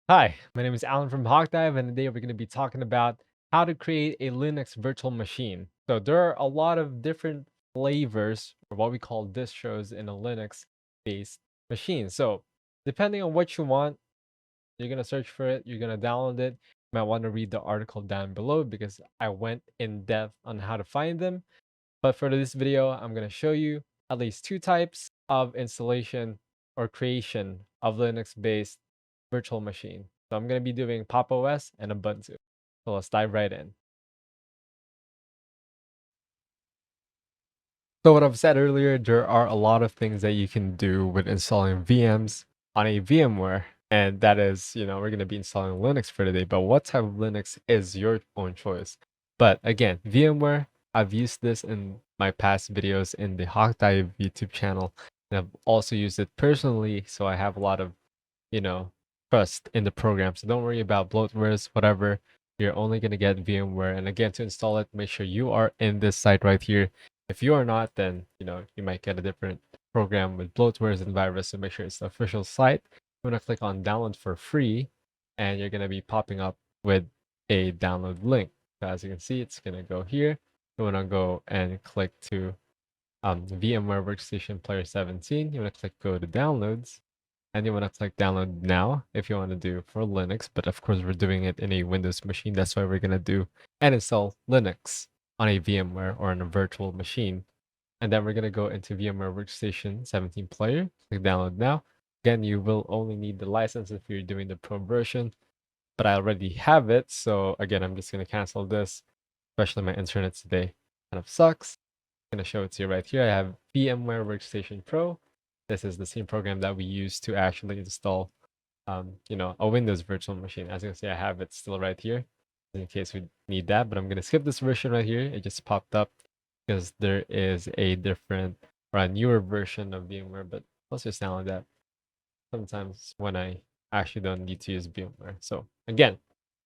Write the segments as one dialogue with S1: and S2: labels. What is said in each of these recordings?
S1: Hi, my name is Alan from Hawkdive, and today we're going to be talking about how to create a Linux virtual machine. So there are a lot of different flavors, or what we call distros, in a Linux-based machine. So depending on what you want, you're going to search for it, you're going to download it. You might want to read the article down below because I went in depth on how to find them. But for this video, I'm going to show you at least two types of installation or creation of Linux-based virtual machine. So I'm going to be doing Pop! OS and Ubuntu. So let's dive right in. So what I've said earlier, there are a lot of things that you can do with installing VMs on a VMware. And that is, we're going to be installing Linux for today. But what type of Linux is your own choice? But again, VMware, I've used this in my past videos in the Hawkdive YouTube channel. And I've also used it personally. So I have a lot of, you know, trust in the program. So don't worry about bloatwares, whatever. You're only going to get VMware. And again, to install it, make sure you are in this site right here. If you are not, then you might get a different program with bloatwares and virus. So make sure it's the official site. You want to click on download for free, and you're going to be popping up with a download link. So as you can see, it's going to go here. You want to go and click to VMware Workstation Player 17. You want to click go to downloads, and you want to click download now if you want to do for Linux. But of course, we're doing it in a Windows machine. That's why we're going to do and install Linux on a VMware or on a virtual machine. And then we're going to go into VMware Workstation 17 player, click download now. Again, you will only need the license if you're doing the pro version, but I already have it. So again, I'm just going to cancel this, especially my internet today kind of sucks. I'm going to show it to you right here. I have VMware Workstation Pro. This is the same program that we use to actually install, a Windows virtual machine. As you can see, I have it still right here in case we need that, but I'm going to skip this version right here. It just popped up because there is a different or a newer version of VMware, but let's just download that sometimes when I actually don't need to use VMware. So again,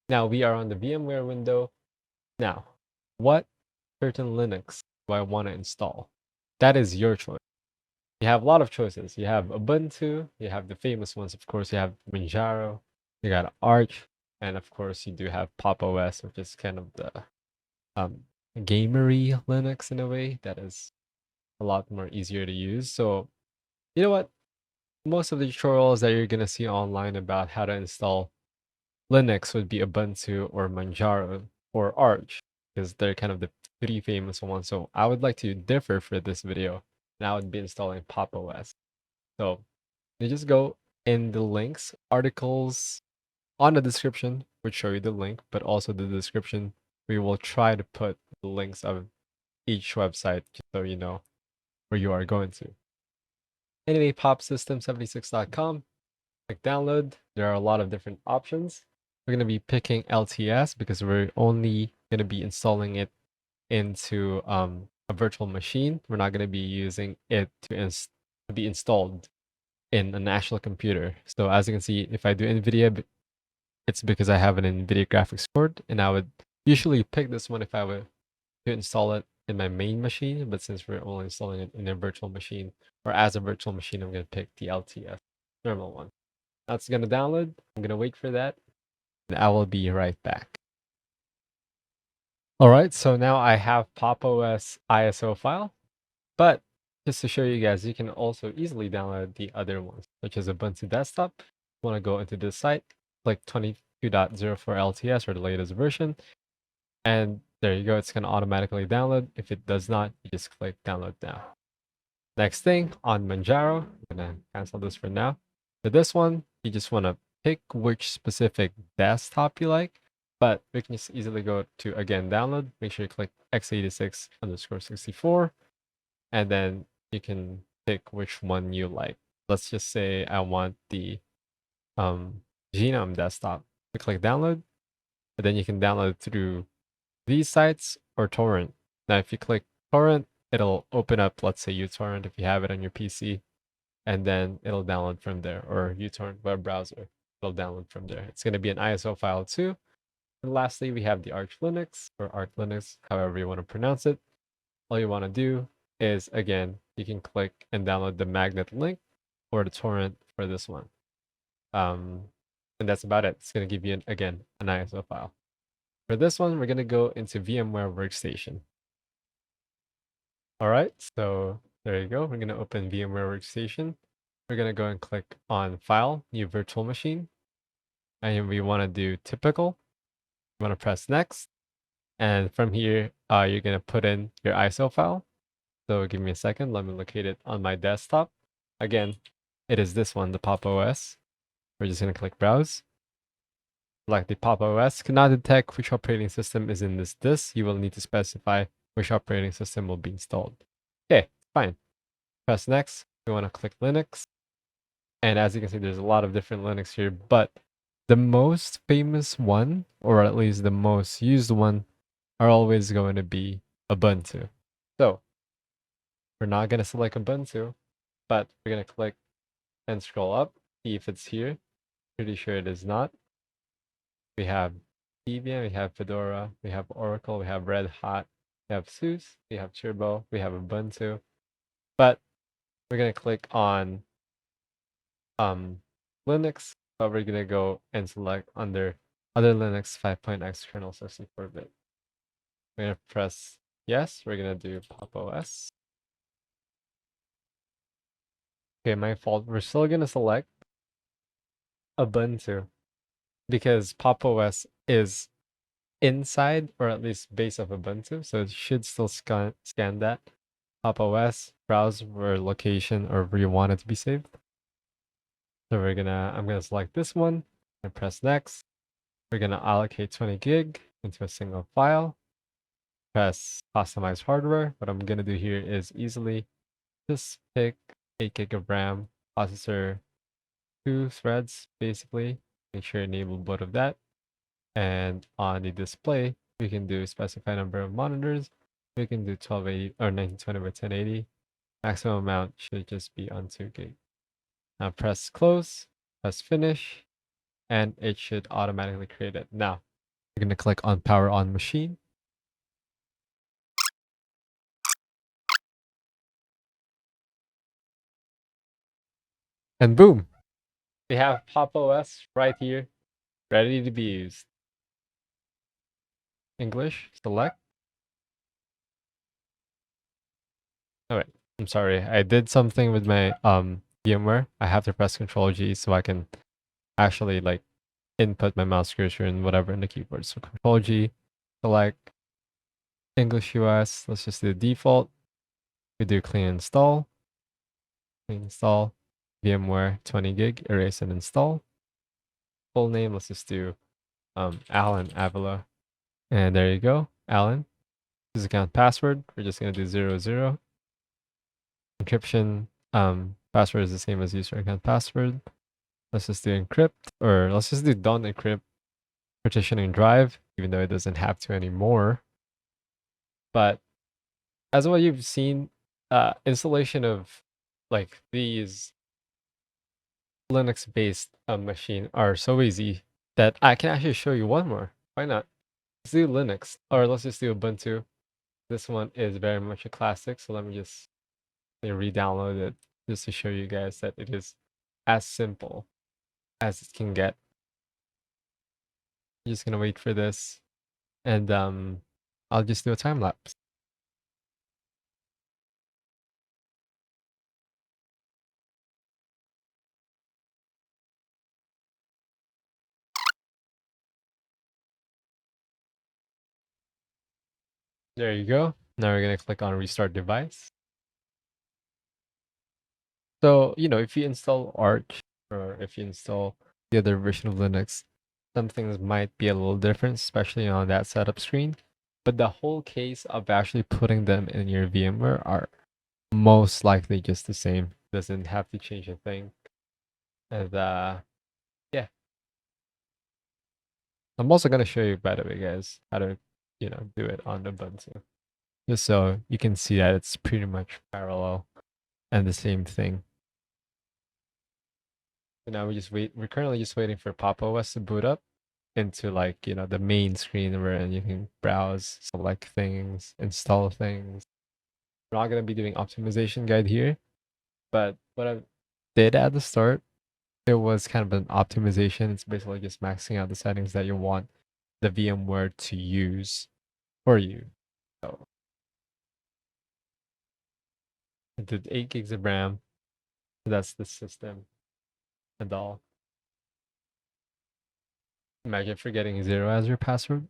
S1: now we are on the VMware window. Now, what certain Linux do I want to install? That is your choice. You have a lot of choices. You have Ubuntu, you have the famous ones, of course, you have Manjaro, you got Arch, and of course you do have Pop! OS, which is kind of the gamery Linux in a way that is a lot more easier to use. So, you know what? Most of the tutorials that you're gonna see online about how to install Linux would be Ubuntu or Manjaro or Arch, because they're kind of the three famous ones. So I would like to differ for this video, and I would be installing Pop! OS. So you just go in the links, articles on the description, which show you the link, but also the description. We will try to put the links of each website so you know where you are going to. Anyway, popsystem76.com, click download. There are a lot of different options. We're going to be picking LTS because we're only going to be installing it into a virtual machine. We're not going to be using it to be installed in an actual computer. So as you can see, if I do NVIDIA, it's because I have an NVIDIA graphics card, and I would usually pick this one if I were to install it in my main machine. But since we're only installing it in a virtual machine or as a virtual machine, I'm going to pick the LTS normal one. That's going to download. I'm going to wait for that, and I will be right back. All right, so now I have Pop! OS ISO file, but just to show you guys, you can also easily download the other ones, such as Ubuntu Desktop. You want to go into this site, click 22.04 LTS or the latest version, and there you go. It's going to automatically download. If it does not, you just click download now. Next thing on Manjaro, I'm going to cancel this for now. For this one, you just want to pick which specific desktop you like, but we can just easily go to, again, download. Make sure you click x86_64, and then you can pick which one you like. Let's just say I want the Genome desktop. You click download, and then you can download through these sites or torrent. Now, if you click torrent, it'll open up, let's say uTorrent if you have it on your PC, and then it'll download from there, or uTorrent web browser. It'll download from there. It's going to be an ISO file too. And lastly, we have the Arch Linux or Arch Linux, however you want to pronounce it. All you want to do is, again, you can click and download the magnet link or the torrent for this one. And that's about it. It's going to give you, again, an ISO file. For this one, we're going to go into VMware Workstation. All right, so there you go. We're going to open VMware Workstation. We're going to go and click on File, New Virtual Machine. And we want to do Typical. You want to press Next. And from here, you're going to put in your ISO file. So give me a second. Let me locate it on my desktop. Again, it is this one, the Pop OS. We're just going to click Browse. Like the Pop OS cannot detect which operating system is in this disk. You will need to specify which operating system will be installed. Okay, fine. Press Next. We want to click Linux. And as you can see, there's a lot of different Linux here, but the most famous one, or at least the most used one, are always going to be Ubuntu. So we're not going to select Ubuntu, but we're going to click and scroll up, see if it's here. Pretty sure it is not. We have Debian, we have Fedora, we have Oracle, we have Red Hat, we have SUSE, we have Turbo, we have Ubuntu. But we're going to click on Linux, but we're going to go and select under other Linux 5.x kernel system for a bit. We're going to press yes. We're going to do Pop OS. Okay, my fault. We're still going to select Ubuntu because Pop OS is inside, or at least base of Ubuntu, so it should still scan that. Pop OS, browse where location or where you want it to be saved. So I'm gonna select this one and press next. We're gonna allocate 20 gig into a single file. Press customize hardware. What I'm gonna do here is easily just pick 8 gig of RAM, processor, 2 threads basically. Make sure enable both of that. And on the display, we can do specify number of monitors. We can do 1280 or 1920 by 1080. Maximum amount should just be on 2 gig. Now press close, press finish, and it should automatically create it. Now, we're going to click on power on machine. And boom, we have Pop OS right here, ready to be used. English, select. All right, I'm sorry. I did something with my VMware. I have to press Control G so I can actually like input my mouse cursor and whatever in the keyboard. So Control G, select English US. Let's just do default. We do clean install, VMware 20 gig, erase and install. Full name, let's just do Alan Avila. And there you go, Alan. User account password, we're just gonna do 00. Encryption, password is the same as user account password. Let's just do encrypt, or let's just do don't encrypt partitioning drive, even though it doesn't have to anymore. But as what you've seen, installation of like these Linux-based machine are so easy that I can actually show you one more. Why not? Let's do Linux, or let's just do Ubuntu. This one is very much a classic, so let me just re-download it just to show you guys that it is as simple as it can get. I'm just gonna wait for this, and I'll just do a time lapse. There you go. Now we're gonna click on restart device. So, if you install Arch or if you install the other version of Linux, some things might be a little different, especially on that setup screen. But the whole case of actually putting them in your VMware are most likely just the same. Doesn't have to change a thing. And yeah. I'm also gonna show you, by the way, guys, how to, do it on Ubuntu. Just so you can see that it's pretty much parallel and the same thing. So now we're currently just waiting for Pop OS to boot up into the main screen where you can browse, select things, install things. We're not gonna be doing optimization guide here, but what I did at the start it was kind of an optimization. It's basically just maxing out the settings that you want the VMware to use for you. So it did 8 gigs of RAM. That's the system and all. Imagine forgetting 0 as your password.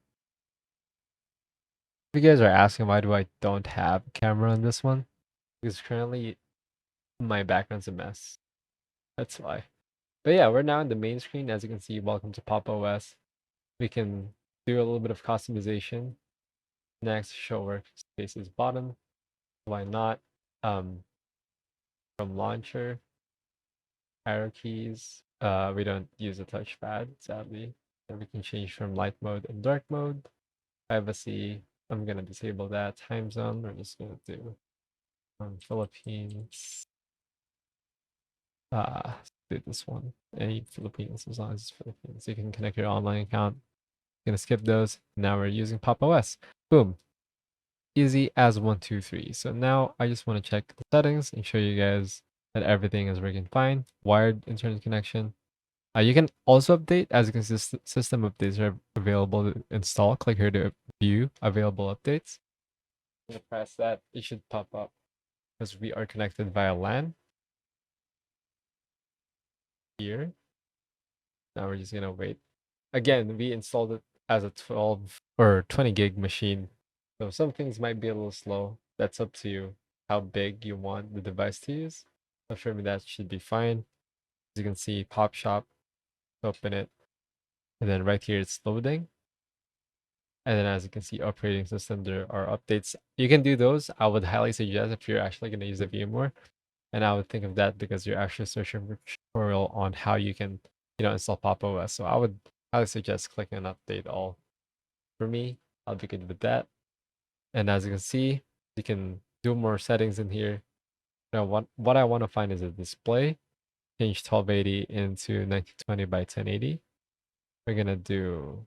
S1: If you guys are asking why do I don't have a camera on this one, because currently my background's a mess. That's why. But yeah, we're now in the main screen. As you can see, welcome to Pop OS. We can do a little bit of customization. Next, show workspaces bottom. Why not? From launcher, arrow keys. We don't use a touchpad, sadly. And we can change from light mode and dark mode. Privacy, I'm gonna disable that. Time zone, we're just gonna do Philippines. Do this one. Any Philippines, as long as it's Philippines. You can connect your online account. Gonna skip those. Now we're using Pop OS. Boom. Easy as 1, 2, 3. So now I just want to check the settings and show you guys that everything is working fine. Wired internet connection. You can also update, as you can see, system updates are available to install. Click here to view available updates. I'm gonna press that. It should pop up because we are connected via LAN here. Now we're just gonna wait. Again, we installed it as a 12 or 20 gig machine. So some things might be a little slow. That's up to you how big you want the device to use. But for me, that should be fine. As you can see, Pop Shop, open it. And then right here, it's loading. And then as you can see, operating system, there are updates. You can do those. I would highly suggest if you're actually going to use the VMware. And I would think of that because you're actually searching for a tutorial on how you can, install Pop OS. So I would highly suggest clicking on update all. For me, I'll be good with that. And as you can see, you can do more settings in here. Now, what I want to find is a display. Change 1280 into 1920 by 1080. We're gonna do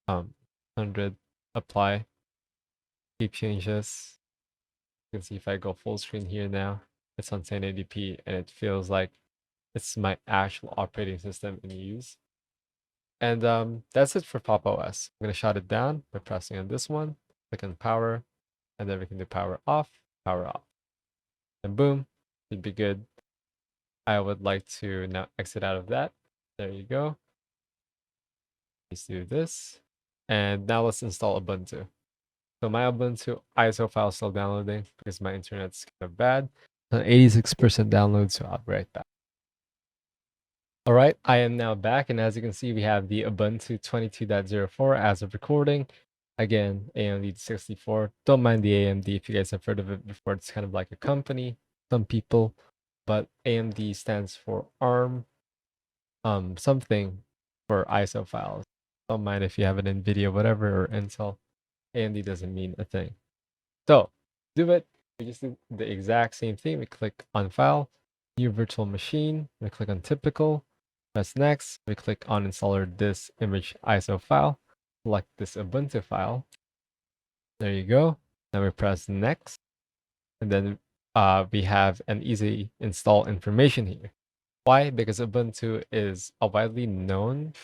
S1: 100, apply, keep changes. You can see if I go full screen here now, it's on 1080p and it feels like it's my actual operating system in use. And that's it for Pop OS. I'm gonna shut it down by pressing on this one, click on power, and then we can do power off, and boom, should be good. I would like to now exit out of that. There you go. Let's do this. And now let's install Ubuntu. So my Ubuntu ISO file is still downloading because my internet's kind of bad. 86% download, so I'll be right back. All right, I am now back, and as you can see, we have the Ubuntu 22.04 as of recording. Again, AMD 64. Don't mind the AMD if you guys have heard of it before. It's kind of like a company, some people, but AMD stands for ARM, something for ISO files. Don't mind if you have an NVIDIA, whatever, or Intel. AMD doesn't mean a thing. So, do it. We just do the exact same thing. We click on File, New Virtual Machine. We click on Typical. Press Next. We click on Installer this image ISO file. Select this Ubuntu file. There you go. Now we press Next. And then we have an easy install information here. Why? Because Ubuntu is a widely known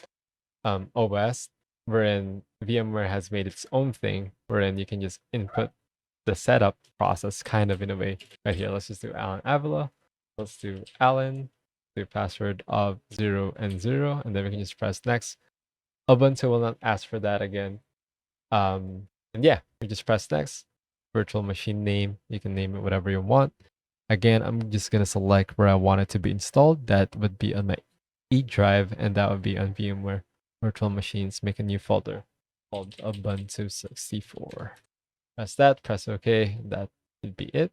S1: OS wherein VMware has made its own thing wherein you can just input the setup process kind of in a way. Right here, let's just do Alan Avila. Let's do Alan, do password of 0 and 0, and then we can just press next. Ubuntu will not ask for that again. And yeah, we just press next. Virtual machine name, you can name it whatever you want. Again, I'm just gonna select where I want it to be installed. That would be on my E drive, and that would be on VMware Virtual Machines. Make a new folder called Ubuntu 64. Press that, press OK. That should be it.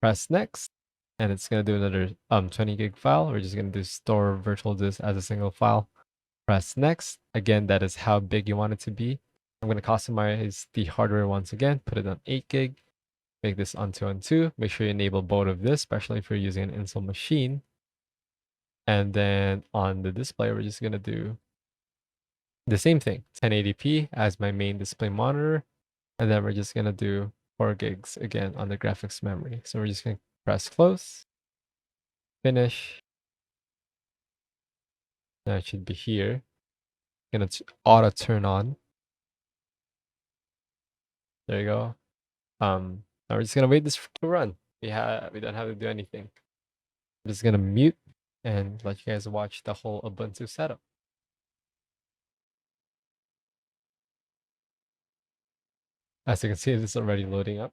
S1: Press next, and it's gonna do another 20 gig file. We're just gonna do store virtual disk as a single file. Press next. Again, that is how big you want it to be. I'm gonna customize the hardware once again. Put it on 8 gig. Make this on 2 on 2. Make sure you enable both of this, especially if you're using an Intel machine. And then on the display, we're just gonna do the same thing, 1080p as my main display monitor. And then we're just gonna do 4 gigs again on the graphics memory. So we're just gonna press close, finish, Now it should be here. Gonna auto turn on. There you go. Now we're just gonna wait this to run. We don't have to do anything. I'm just gonna mute and let you guys watch the whole Ubuntu setup. As you can see, this is already loading up.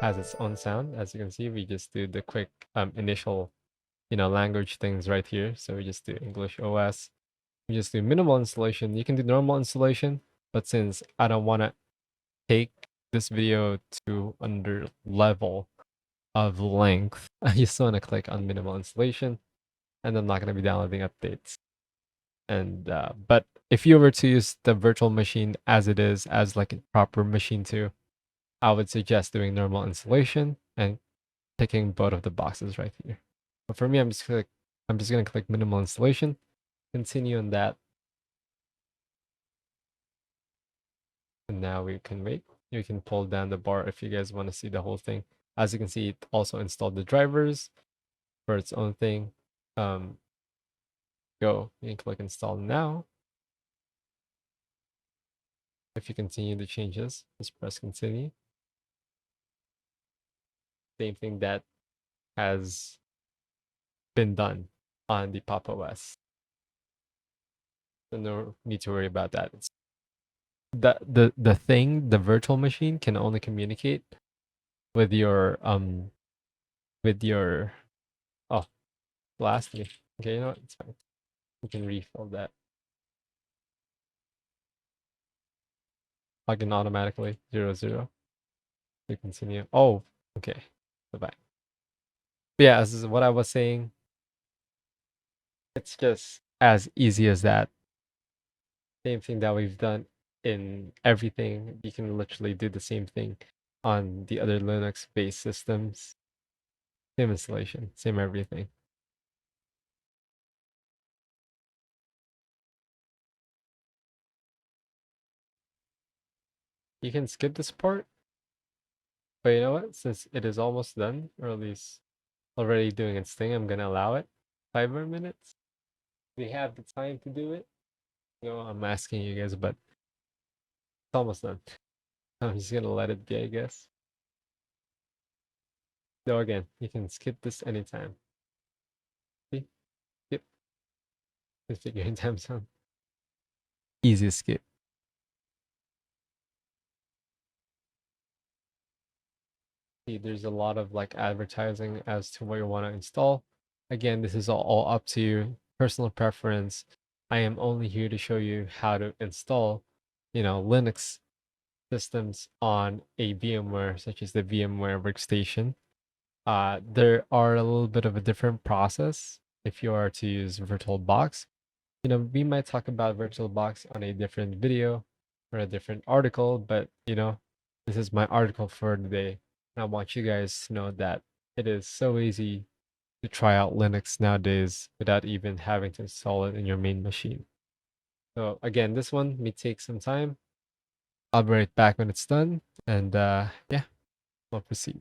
S1: Has its own sound. As you can see, we just do the quick initial, language things right here. So we just do English OS. We just do minimal installation. You can do normal installation, but since I don't want to take this video to under level of length, I just want to click on minimal installation, and I'm not going to be downloading updates. And but if you were to use the virtual machine as it is, as like a proper machine too, I would suggest doing normal installation and picking both of the boxes right here. But for me, I'm just gonna click minimal installation, continue on that, and now we can wait. You can pull down the bar if you guys want to see the whole thing. As you can see, it also installed the drivers for its own thing. Go, you can click install now. If you continue the changes, just press continue. Same thing that has been done on the Pop OS. So no need to worry about that. It's the virtual machine can only communicate with your oh, lastly. Okay, you know what? It's fine. You can refill that. Plug in automatically 00. We continue. Oh, okay. Bye-bye. Yeah, this is what I was saying. It's just as easy as that. Same thing that we've done in everything. You can literally do the same thing on the other Linux based systems. Same installation, same everything. You can skip this part, but you know what? Since it is almost done, or at least already doing its thing, I'm gonna allow it 5 more minutes. We have the time to do it. I'm asking you guys, but it's almost done. I'm just gonna let it be, I guess. So again, you can skip this anytime. See? Skip. Just take your time zone. Easy skip. See, there's a lot of like advertising as to what you want to install. Again, this is all up to you, personal preference. I am only here to show you how to install, Linux systems on a VMware, such as the VMware workstation. There are a little bit of a different process if you are to use VirtualBox. We might talk about VirtualBox on a different video or a different article, but this is my article for today. And I want you guys to know that it is so easy to try out Linux nowadays without even having to install it in your main machine. So again, this one may take some time. I'll be right back when it's done, and yeah, we'll proceed.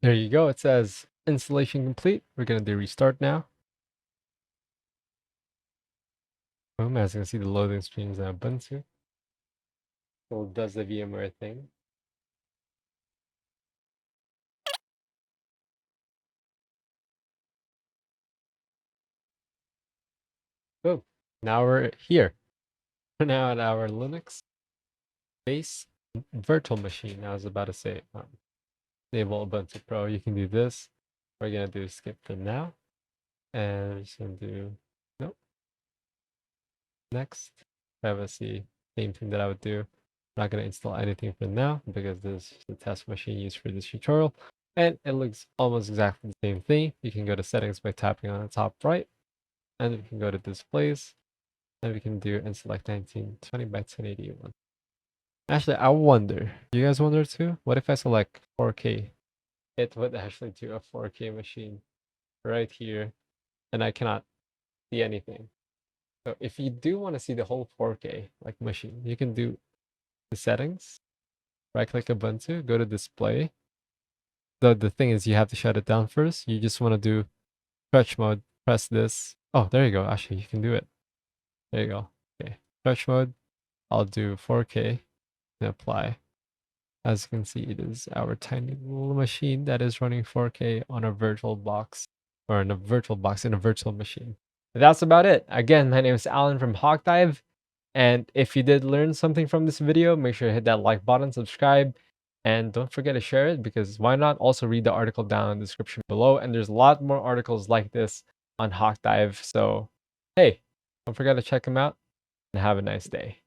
S1: There you go. It says installation complete. We're gonna do restart now. Boom, as you can see, the loading screen is on Ubuntu. So it does the VMware thing. Boom. Now we're here. We're now at our Linux base virtual machine. I was about to say, enable Ubuntu Pro. You can do this. We're gonna do skip for now, and we're just gonna do nope. Next, privacy. Same thing that I would do. I'm not gonna install anything for now because this is the test machine used for this tutorial, and it looks almost exactly the same thing. You can go to settings by tapping on the top right, and we can go to displays, and we can do and select 1920 by 1081. Actually, I wonder. Do you guys wonder too? What if I select 4K? It would actually do a 4K machine right here, and I cannot see anything. So if you do want to see the whole 4K like machine, you can do the settings, right click Ubuntu, go to display. The thing is you have to shut it down first. You just want to do stretch mode, press this. Oh, there you go. Actually, you can do it. There you go. Okay. Stretch mode. I'll do 4K and apply. As you can see, it is our tiny little machine that is running 4K on a virtual box, or in a virtual box in a virtual machine. That's about it. Again, my name is Alan from Hawkdive. And if you did learn something from this video, make sure to hit that like button, subscribe, and don't forget to share it, because why not also read the article down in the description below. And there's a lot more articles like this on Hawkdive. So, hey, don't forget to check them out and have a nice day.